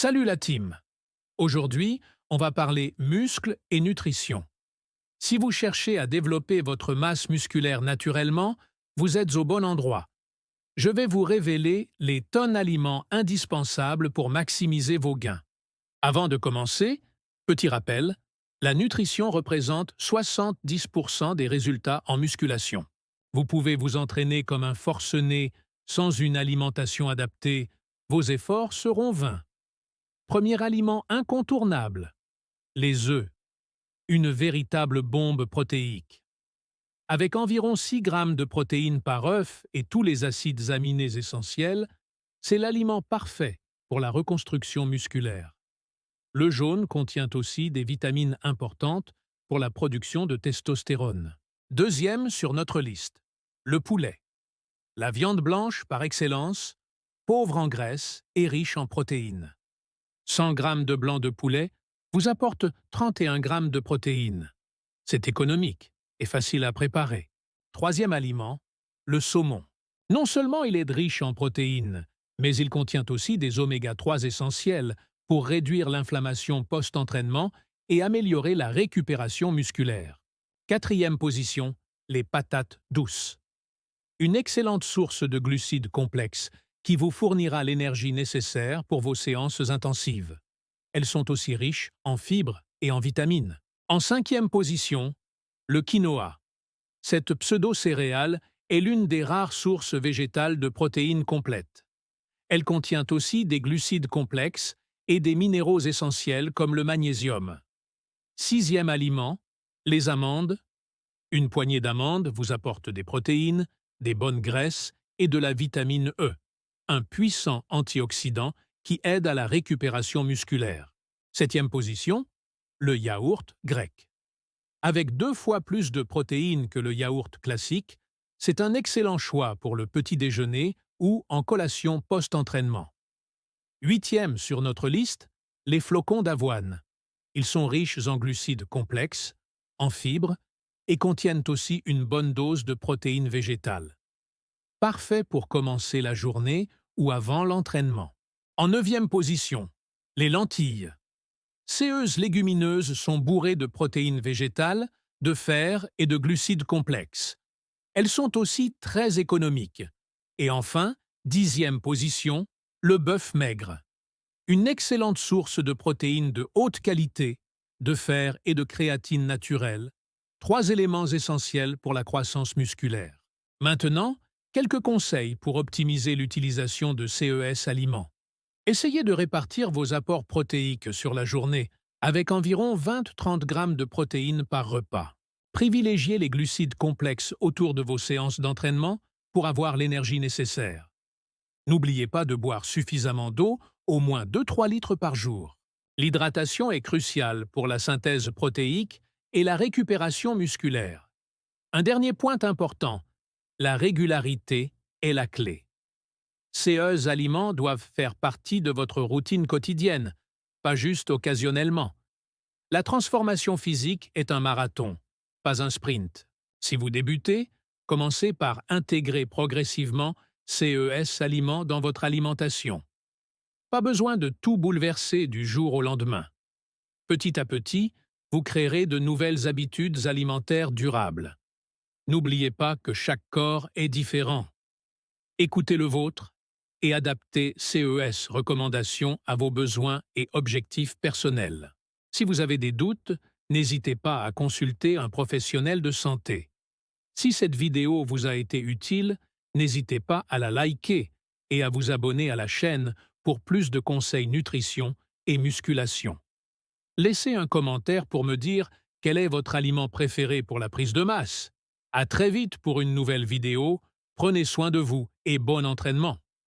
Salut la team! Aujourd'hui, on va parler muscles et nutrition. Si vous cherchez à développer votre masse musculaire naturellement, vous êtes au bon endroit. Je vais vous révéler les tonnes aliments indispensables pour maximiser vos gains. Avant de commencer, petit rappel, la nutrition représente 70% des résultats en musculation. Vous pouvez vous entraîner comme un forcené sans une alimentation adaptée, vos efforts seront vains. Premier aliment incontournable, les œufs, une véritable bombe protéique. Avec environ 6 grammes de protéines par œuf et tous les acides aminés essentiels, c'est l'aliment parfait pour la reconstruction musculaire. Le jaune contient aussi des vitamines importantes pour la production de testostérone. Deuxième sur notre liste, le poulet. La viande blanche par excellence, pauvre en graisse et riche en protéines. 100 g de blanc de poulet vous apporte 31 g de protéines. C'est économique et facile à préparer. Troisième aliment, le saumon. Non seulement il est riche en protéines, mais il contient aussi des oméga-3 essentiels pour réduire l'inflammation post-entraînement et améliorer la récupération musculaire. Quatrième position, les patates douces. Une excellente source de glucides complexes qui vous fournira l'énergie nécessaire pour vos séances intensives. Elles sont aussi riches en fibres et en vitamines. En cinquième position, le quinoa. Cette pseudo-céréale est l'une des rares sources végétales de protéines complètes. Elle contient aussi des glucides complexes et des minéraux essentiels comme le magnésium. Sixième aliment, les amandes. Une poignée d'amandes vous apporte des protéines, des bonnes graisses et de la vitamine E, un puissant antioxydant qui aide à la récupération musculaire. Septième position, le yaourt grec. Avec 2 fois plus de protéines que le yaourt classique, c'est un excellent choix pour le petit déjeuner ou en collation post-entraînement. Huitième sur notre liste, les flocons d'avoine. Ils sont riches en glucides complexes, en fibres et contiennent aussi une bonne dose de protéines végétales. Parfait pour commencer la journée ou avant l'entraînement. En neuvième position, les lentilles. Ces légumineuses sont bourrées de protéines végétales, de fer et de glucides complexes. Elles sont aussi très économiques. Et enfin, 10e position, le bœuf maigre. Une excellente source de protéines de haute qualité, de fer et de créatine naturelle, 3 éléments essentiels pour la croissance musculaire. Maintenant, quelques conseils pour optimiser l'utilisation de ces aliments. Essayez de répartir vos apports protéiques sur la journée avec environ 20-30 g de protéines par repas. Privilégiez les glucides complexes autour de vos séances d'entraînement pour avoir l'énergie nécessaire. N'oubliez pas de boire suffisamment d'eau, au moins 2-3 litres par jour. L'hydratation est cruciale pour la synthèse protéique et la récupération musculaire. Un dernier point important, la régularité est la clé. Ces aliments doivent faire partie de votre routine quotidienne, pas juste occasionnellement. La transformation physique est un marathon, pas un sprint. Si vous débutez, commencez par intégrer progressivement ces aliments dans votre alimentation. Pas besoin de tout bouleverser du jour au lendemain. Petit à petit, vous créerez de nouvelles habitudes alimentaires durables. N'oubliez pas que chaque corps est différent. Écoutez le vôtre et adaptez ces recommandations à vos besoins et objectifs personnels. Si vous avez des doutes, n'hésitez pas à consulter un professionnel de santé. Si cette vidéo vous a été utile, n'hésitez pas à la liker et à vous abonner à la chaîne pour plus de conseils nutrition et musculation. Laissez un commentaire pour me dire quel est votre aliment préféré pour la prise de masse. À très vite pour une nouvelle vidéo, prenez soin de vous et bon entraînement.